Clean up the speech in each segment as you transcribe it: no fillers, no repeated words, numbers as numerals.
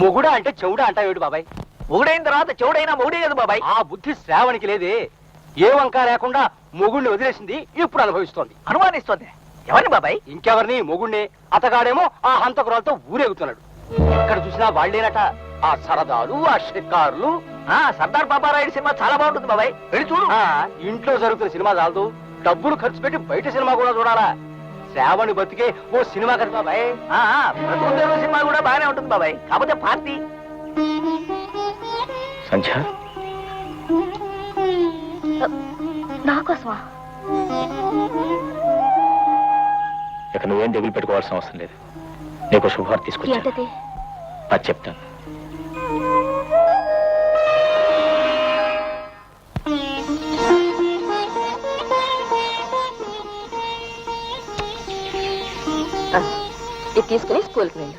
మొగుడా అంటే చెవుడా అంటావేడు బాబాయ్? మొగుడైన తర్వాత చెవుడైనా మొగుడే కదా బాబాయ్. ఆ బుద్ధి శ్రావణికి లేదే. ఏ వంక లేకుండా మొగుడిని వదిలేసింది, ఇప్పుడు అనుభవిస్తోంది. అనుమానిస్తోంది ఎవరిని బాబాయ్? ఇంకెవరిని? మొగుడిని. అతగాడేమో ఆ హంతకురాలతో ఊరేగుతున్నాడు. ఎక్కడ చూసినా వాళ్లేనట. ఆ సరదాలు, ఆ షికారులు. సర్దార్ పాపారాయుడు సినిమా చాలా బాగుంటుంది బాబాయ్, వెళ్ళి చూడు. ఇంట్లో జరుగుతున్న సినిమా చాలదు, డబ్బులు ఖర్చు పెట్టి బయట సినిమా కూడా చూడాలా? శ్రావణి బతికే ఓ సినిమా కదా బాబాయ్. బ్రతుకుదేరు సినిమా కూడా బాగానే ఉంటుంది బాబాయ్, కాకపోతే పార్టీ. సంధ్య, నాకోసమా? ఇక నువ్వేం దిగులు పెట్టుకోవాల్సిన అవసరం లేదు. నీకు శుభవార్త తీసుకొచ్చాను, అది చెప్తాను. ఇది తీసుకుని స్కూల్కి వెళ్ళు.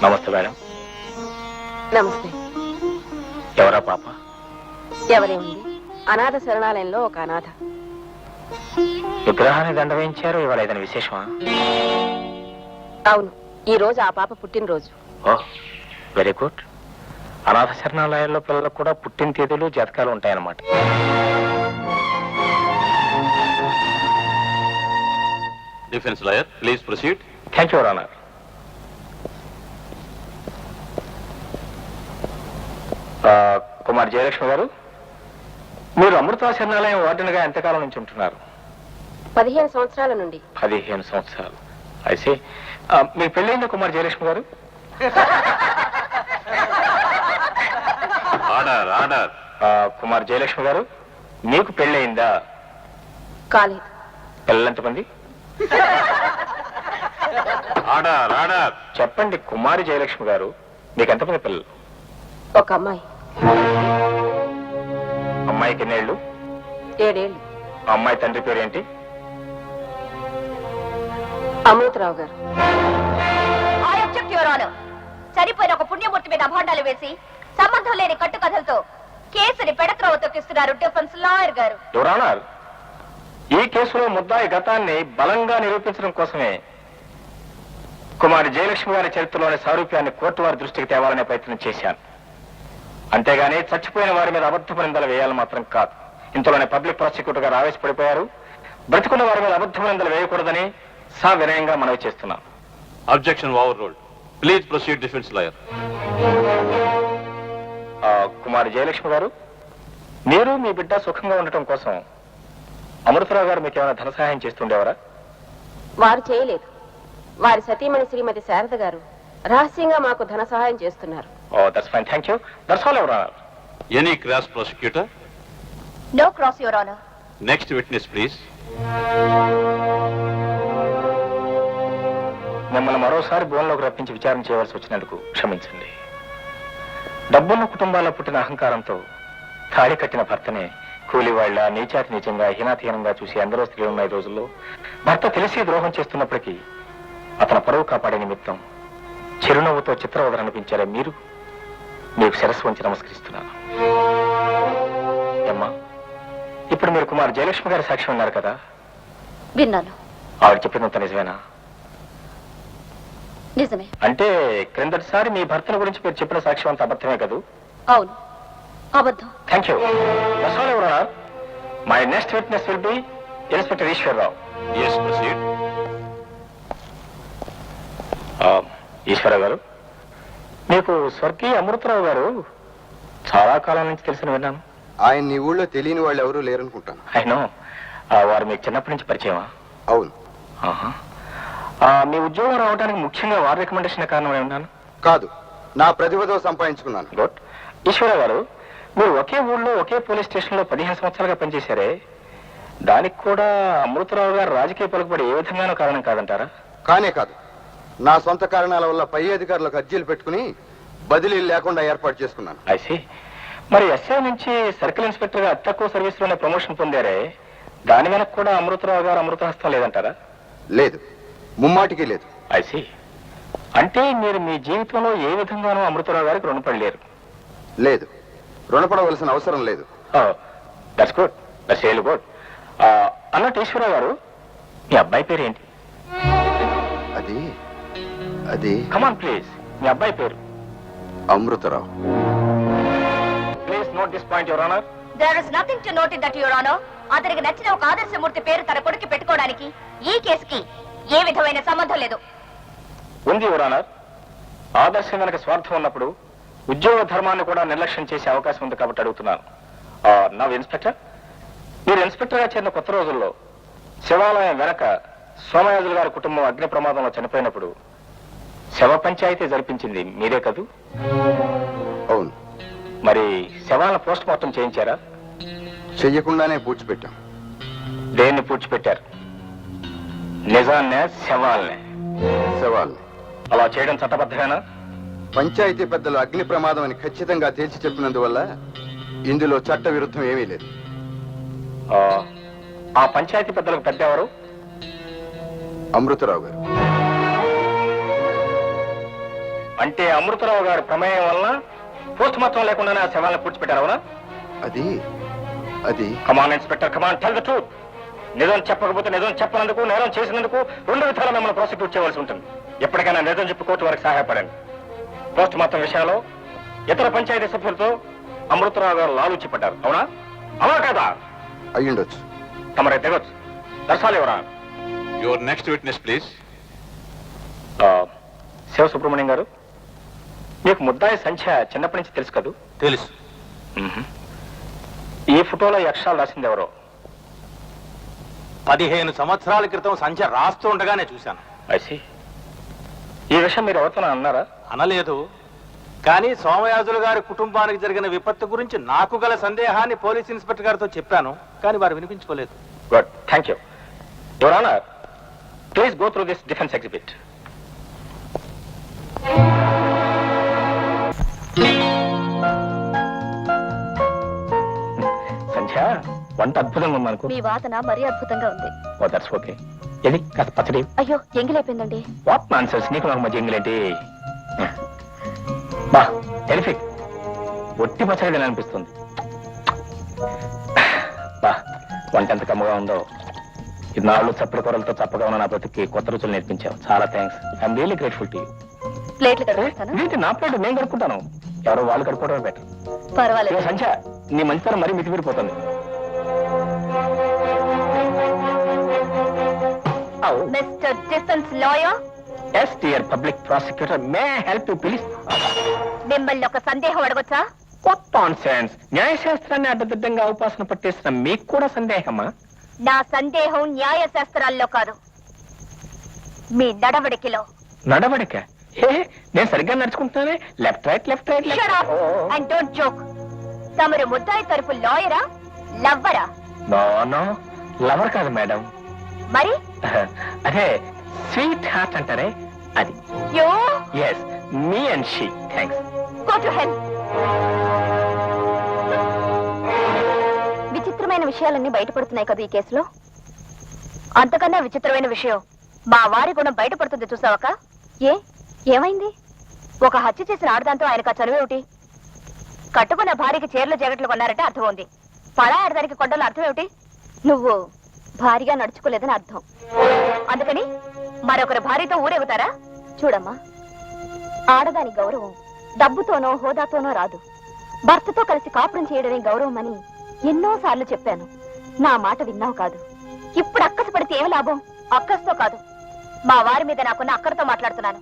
నమస్తే మేడం. నమస్తే. ఎవరా పాప? ఎవరే ఉంది, అనాథ శరణాలయంలో ఒక అనాథ. విగ్రహాన్ని దండ వేయించారు, ఇవాళ ఏదైనా విశేషమా? అవును, ఈ రోజు ఆ పాప పుట్టినరోజు. ఓ వెరీ గుడ్. అనాథ శరణాలయాల్లో పిల్లలకు కూడా పుట్టిన తేదీలు, జాతకాలు ఉంటాయన్నమాట. Defence lawyer, please proceed. Thank you your honour. Kumar Jayalakshmi garu, మీరు అమృత శరణాలయం వార్డెన్గా ఎంతకాలం నుంచి ఉంటున్నారు? 15 సంవత్సరాల నుండి. 15 సంవత్సరాలు. అయితే మీకు పెళ్ళైందా కుమార్ జయలక్ష్మి గారు? Order order. కుమార్ జయలక్ష్మి గారు, మీకు పెళ్ళయిందా? కాలేదు. పిల్లలు ఎంతమంది? Order order. చెప్పండి కుమారి జయలక్ష్మి గారు, మీకు ఎంతమంది పిల్లలు? ఒక అమ్మాయి. అమ్మాయికి ఎన్నేళ్ళు? 7 ఏళ్ళు. ఆ అమ్మాయి తండ్రి పేరు ఏంటి? అమృతరావు గారు. సరిపోయిన ఒక పుణ్యమూర్తి మీద అభాండాలు వేసి సంబంధం లేని కట్టుకథలతో కేసుని పెడత్రవ తొక్కిస్తున్నారు డిఫెన్స్ లాయర్ గారు. యువర్ ఆనర్, ఈ కేసులో ముద్దాయి గతాన్ని బలంగా నిరూపించడం కోసమే కుమారి జయలక్ష్మి గారి చరిత్రలోని సారూప్యాన్ని కోర్టు వారి దృష్టికి తేవాలనే ప్రయత్నం చేశాను. అంతేగాని చచ్చిపోయిన వారి మీద అబద్ధపు నిందలు వేయాలని మాత్రం కాదు. ఇంతలోనే పబ్లిక్ ప్రాసిక్యూటర్ గారు ఆవేశపడిపోయారు. బ్రతికున్న వారి మీద అబద్ధపు నిందలు వేయకూడదని వినయంగా మనవి చేస్తున్నాం. Objection overruled. Please proceed defence lawyer. Kumari Jayalakshmi garu, మీరు మీ బిడ్డ సుఖంగా ఉండటం కోసం అమృతరావు గారు మీకు ఏమైనా ధన సహాయం చేస్తుండేవారా? వారు చేయలేదు. వారి సతీమణి శ్రీమతి శారద గారు రహస్యంగా మాకు ధన సహాయం చేస్తున్నారు. That's fine, thank you. That's all your honour. Any cross prosecutor? No cross your honour. Next witness please. మిమ్మల్ని మరోసారి బోన్లోకి రప్పించి విచారణ చేయవలసి వచ్చినందుకు క్షమించండి. డబ్బున్న కుటుంబాల్లో పుట్టిన అహంకారంతో తాళి కట్టిన భర్తనే కూలివాళ్ల నీచాతి నీచంగా హీనాతీనంగా చూసి ఎందరో స్త్రీలు ఉన్న ఈ రోజుల్లో భర్త తెలిసి ద్రోహం చేస్తున్నప్పటికీ అతని పరువు కాపాడే నిమిత్తం చిరునవ్వుతో చిత్రవదన అనిపించారే మీరు, మీకు శిరస్సు వంచి నమస్కరిస్తున్నాను. అమ్మా, ఇప్పుడు మీరు కుమార్ జయలక్ష్మి గారి సాక్ష్యం ఉన్నారు కదా? విన్నాను. ఆవిడ చెప్పినంత నిజమేనా? నిజమే. అంటే క్రిందటిసారి మీ భర్తల గురించి మీరు చెప్పిన సాక్ష్యం అంత అబద్ధమే కదూ? అవును, అబద్ధం. Thank you. My next witness will be inspector Eswara Rao. Yes proceed. Eswara Rao garu, మీకు స్వర్గీయ అమృతరావు గారు చాలా కాలం నుంచి తెలిసిన విన్నాను. ఆయన ఈ ఊళ్ళో తెలియని వాళ్ళు ఎవరూ లేరనుకుంటాను. అయినో వారు మీకు చిన్నప్పటి నుంచి పరిచయమా? అవును. మీ ఉద్యోగం రావడానికి ముఖ్యంగా వారి రికమెండేషన్ కారణం ఏమన్నాను? కాదు, నా ప్రతిభతో సంపాదించుకున్నాను. గుడ్. ఈశ్వరరావు గారు, మీరు ఒకే ఊళ్ళో ఒకే పోలీస్ స్టేషన్ లో 15 సంవత్సరాలుగా పనిచేశారే, దానికి కూడా అమృతరావు గారు రాజకీయ పలుకుబడి ఏ విధంగానూ కారణం కాదంటారా? కానే కాదు, నా సొంత కారణాల వల్ల పై అధికారులకు అర్జీలు పెట్టుకుని బదిలీలు లేకుండా ఏర్పాటు చేసుకున్నాను. ఐసి. మరి ఎస్ఐ నుంచి సర్కిల్ ఇన్స్పెక్టర్ గా అతి తక్కువ సర్వీస్ లోనే ప్రమోషన్ పొందారే, దాని వెనక కూడా అమృతరావు గారు అమృతహస్తం లేదంటారా? లేదు, ముమ్మాటికి లేదు. ఐసి. అంటే మీరు మీ జీవితంలో ఏ విధంగానూ అమృతరావు గారికి రుణపడలేరు? లేదు, రుణపడవలసిన అవసరం లేదు. That's good, that's really good. అన్నట్టు ఈశ్వరరావు గారు, మీ అబ్బాయి పేరు ఏంటి? అది అది కమాన్ ప్లీజ్, మీ అబ్బాయి పేరు? Amrutha Rao. Please note this point your honour. There is nothing to note in that your honour. అతనికి నచ్చిన ఒక ఆదర్శమూర్తి పేరు తన కొడుకు పెట్టుకోవడానికి ఈ కేసుకి ఏ విధమైన సంబంధం లేదు. ఉంది యువర్ ఆనర్. ఆదర్శం వెనక స్వార్థం ఉన్నప్పుడు ఉద్యోగ ధర్మాన్ని కూడా నిర్లక్ష్యం చేసే అవకాశం ఉంది కాబట్టి అడుగుతున్నాను. నవ్ ఇన్స్పెక్టర్, మీరు ఇన్స్పెక్టర్ గా చేరిన కొత్త రోజుల్లో శివాలయం వెనక సోమయాజులు గారి కుటుంబం అగ్ని ప్రమాదంలో చనిపోయినప్పుడు శవ పంచాయతీ జరిపించింది మీరే కదూ? అవును. మరి శవాలను పోస్ట్ మార్టం చేయించారా? చెయ్యకుండానే పూడ్చిపెట్టాం. దేన్ని పూడ్చిపెట్టారు? నిజాన్నే శవాల్నే? శవాల్ని. అలా చేయడం చట్టబద్ధమేనా? పంచాయతీ పెద్దలు అగ్ని ప్రమాదం అని ఖచ్చితంగా తేల్చి చెప్పినందువల్ల ఇందులో చట్ట విరుద్ధం ఏమీ లేదు. ఆ పంచాయతీ పెద్దలకు పెద్ద ఎవరు? అమృతరావు గారు. అంటే అమృతరావు గారి ప్రమేయం వలన పోస్ట్ మార్టం లేకుండానే ఆ శవాలను పూడ్చిపెట్టారు, అవునా? అది అది come on inspector, come on tell the truth. నిజం చెప్పకపోతే నిజం చెప్పనందుకు, నేరం చేసినందుకు 2 విధాలు మిమ్మల్ని ప్రాసిక్యూట్ చేయవలసి ఉంటుంది. ఎప్పటికైనా నిజం చెప్పి కోర్టు వారికి సహాయపడండి. పోస్ట్ మార్టం విషయంలో ఇతర పంచాయతీ సభ్యులతో అమృతరావు గారు లాలూచి పడ్డారు, అవునా? అవునా కదా? అయ్యుండొచ్చు. తమరే తెగొచ్చు. దర్శాలు ఎవరా? Your next witness, please. Shiva Subrahmanyam గారు, మీకు ముద్దాయి సంఖ్య చిన్నప్పటి నుంచి తెలుసు కదూ? తెలుసు. ఈ ఫోటోలో ఈ అక్షరాలు రాసింది ఎవరో? 15 సంవత్సరాల క్రితం సంఖ్య రాస్తూ ఉండగానే చూశాను. ఐసి. ఈ విషయం మీరు ఎవరితో అన్నారా? అనలేదు, కానీ సోమయాజులు గారి కుటుంబానికి జరిగిన విపత్తు గురించి నాకు గల సందేహాన్ని పోలీస్ ఇన్స్పెక్టర్ గారితో చెప్పాను, కానీ వారు వినిపించుకోలేదు. Good, thank you. Your honour, please go through this defence exhibit. Sandhya, వంట అద్భుతంగా ఉంది మనకు. మీ వాదన మరీ అద్భుతంగా ఉంది. Oh that's okay. ఏది కాస్త పచ్చడి? అయ్యో, ఎంగిలైపోయిందండి. వాట్ నాన్సెన్స్, నీకు నాకు మధ్య ఎంగిలేంటి? బా టెరిఫిక్, ఒట్టి పచ్చడి అనిపిస్తుంది. బా వంట ఎంత కమ్మగా ఉందో. ఇది నాళ్ళు చప్పటి కూరలతో చప్పగా ఉన్న నా బతుకి కొత్త రుచులు నేర్పించావు. చాలా thanks. I'm really grateful to you. ప్లేట్లు కడుగుతాను. ఏంటి నా ప్లేట్ నేను కడుక్కుంటాను? ఎవరో వాళ్ళు కడుక్కోవడమే బెటర్. పర్వాలేదు. సంఖ్య, నీ మంచితనం మరీ మితిమీరిపోతుంది. Mister defence lawyer. Yes dear public prosecutor, may help you please? మిమ్మల్ని ఒక సందేహం అడగొచ్చా? What nonsense! న్యాయశాస్త్రాన్ని అడ్డదిడ్డంగా ఉపాసన పట్టేసిన మీకు కూడా సందేహమా? నా సందేహం న్యాయ శాస్త్రాల్లో కాదు, మీ నడవడికిలో. నడవడిక? హే, నేను సరిగ్గా నడుచుకుంటున్నానే. Left right left right Shut up and don't joke. తమరు ముద్దాయి తరపు లాయరా, లవ్వరా? నో నో, లవర్ కాదు మేడం. మరి అదే స్వీట్ హార్ట్ అంటారే, అది. Yo yes, me and she. Thanks. Go to hell. విచిత్రమైన విషయాలన్నీ బయటపడుతున్నాయి కదా ఈ కేసులో. అంతకన్నా విచిత్రమైన విషయం మా వారి గుణం బయటపడుతుంది చూసావక. ఏమైంది? ఒక హత్య చేసిన ఆడదాంతో ఆయనకు ఆ చనువేమిటి? కట్టుకున్న భార్యకి చీరలు జాకెట్లు కొన్నారంటే అర్థం ఉంది. పలా ఆడదానికి కొండలు అర్థం ఏమిటి? నువ్వు భారీగా నడుచుకోలేదని అర్థం. అందుకని మరొకరి భార్యతో ఊరేగుతారా? చూడమ్మా, ఆడదాని గౌరవం డబ్బుతోనో హోదాతోనో రాదు. భర్తతో కలిసి కాపురం చేయడమే గౌరవం అని ఎన్నోసార్లు చెప్పాను. నా మాట విన్నావు కాదు. ఇప్పుడు అక్కసు పడితే ఏమి లాభం? అక్కసుతో కాదు, మా వారి మీద నాకున్న అక్కరతో మాట్లాడుతున్నాను.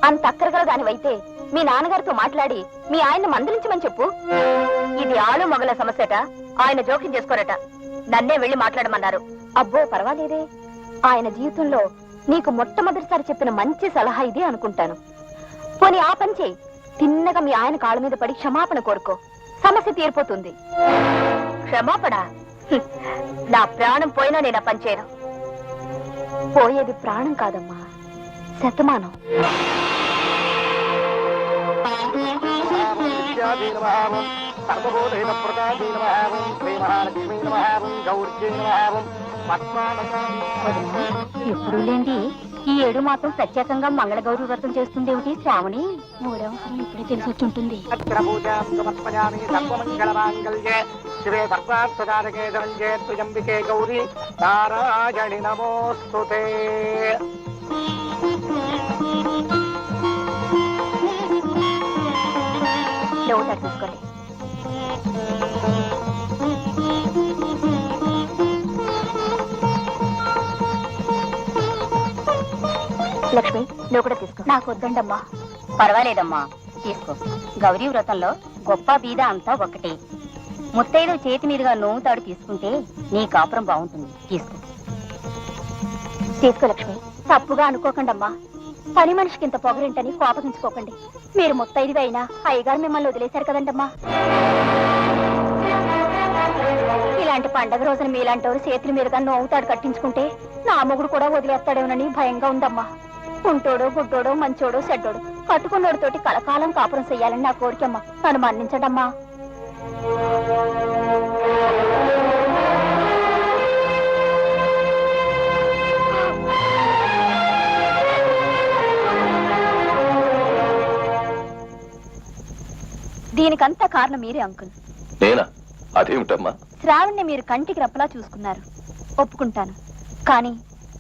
అంత అక్కరగల దానివైతే మీ నాన్నగారితో మాట్లాడి మీ ఆయన్ని మందలించమని చెప్పు. ఇది ఆలు మొగల సమస్యట, ఆయన జోక్యం చేసుకోరట. నన్నే వెళ్లి మాట్లాడమన్నారు. అబ్బో పర్వాలేదే, ఆయన జీవితంలో నీకు మొట్టమొదటిసారి చెప్పిన మంచి సలహా ఇదే అనుకుంటాను. పోనీ ఆ పని చేయి, తిన్నగా మీ ఆయన కాళ్ళ మీద పడి క్షమాపణ కోరుకో, సమస్య తీరిపోతుంది. క్షమాపణ? నా ప్రాణం పోయినా నేను ఆ పని చేయను. పోయేది ప్రాణం కాదమ్మా, శతమానం. ఎప్పుడు లేండి ఈ ఏడు మాత్రం ప్రత్యేకంగా మంగళగౌరి వ్రతం చేస్తుందేమిటి శ్రావణి? మూడవ ఇప్పుడే తెలిసి వచ్చి ఉంటుంది. శివే సర్వార్థదారకే ధనంజే త్రిజంబికే గౌరీ నారాయణి నమోస్తుతే. లేవుతారు తీసుకోండి. లక్ష్మి నువ్వు కూడా తీసుకో. నాకు వద్దండమ్మా. పర్వాలేదమ్మా, తీసుకో. గౌరీ వ్రతంలో గొప్ప బీద అంతా ఒకటే. ముత్తైదు చేతి మీదుగా నోవుతాడు తీసుకుంటే నీ కాపురం బాగుంటుంది. తీసుకో. తీసుకో లక్ష్మి. తప్పుగా అనుకోకండమ్మా. పని మనిషికి ఇంత పొగరింటని కోపగించుకోకండి. మీరు ముత్తైదుగా అయినా అయ్యగారు మిమ్మల్ని వదిలేశారు కదండమ్మా. ఇలాంటి పండగ రోజున మీలాంటి చేతుల మీదుగా నోవుతాడు కట్టించుకుంటే నా మొగుడు కూడా వదిలేస్తాడేమోనని భయంగా ఉందమ్మా. ఉంటోడో గుడ్డోడో మంచోడో చెడ్డోడు కట్టుకున్నోడితోటి కలకాలం కాపురం చెయ్యాలని నా కోరికమ్మా. నన్ను మన్నించడమ్మా. దీనికంతా కారణం మీరే అంకుల్. నేనా? అదేమిటమ్మా? శ్రావణ్ణి మీరు కంటికి రెప్పలా చూసుకున్నారు, ఒప్పుకుంటాను. కానీ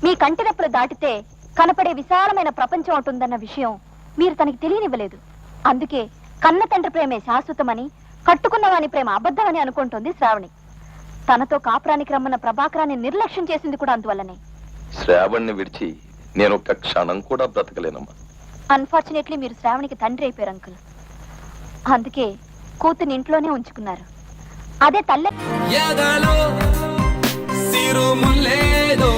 మీ కంటి రెప్పలు దాటితే కనపడే విశాలమైన ప్రపంచం ఉంటుందన్న విషయం మీరు తనకి తెలియనివ్వలేదు. అందుకే కన్న తండ్రి ప్రేమే శాశ్వతమని, కట్టుకున్నవాని ప్రేమ అబద్ధమని అనుకుంటోంది శ్రావణి. తనతో కాపురానికి రమ్మన్న ప్రభాకరాన్ని నిర్లక్ష్యం చేసింది కూడా అందువల్లనే. శ్రావణ్ణి విడిచి నేను ఒక్క క్షణం కూడా బ్రతకలేనమ్మా. అన్ఫార్చునేట్లీ మీరు శ్రావణికి తండ్రి అయిపోయారు అంకుల్. అందుకే కూతుని ఇంట్లోనే ఉంచుకున్నారు. అదే తల్లి ఎదలో సిరుములేదో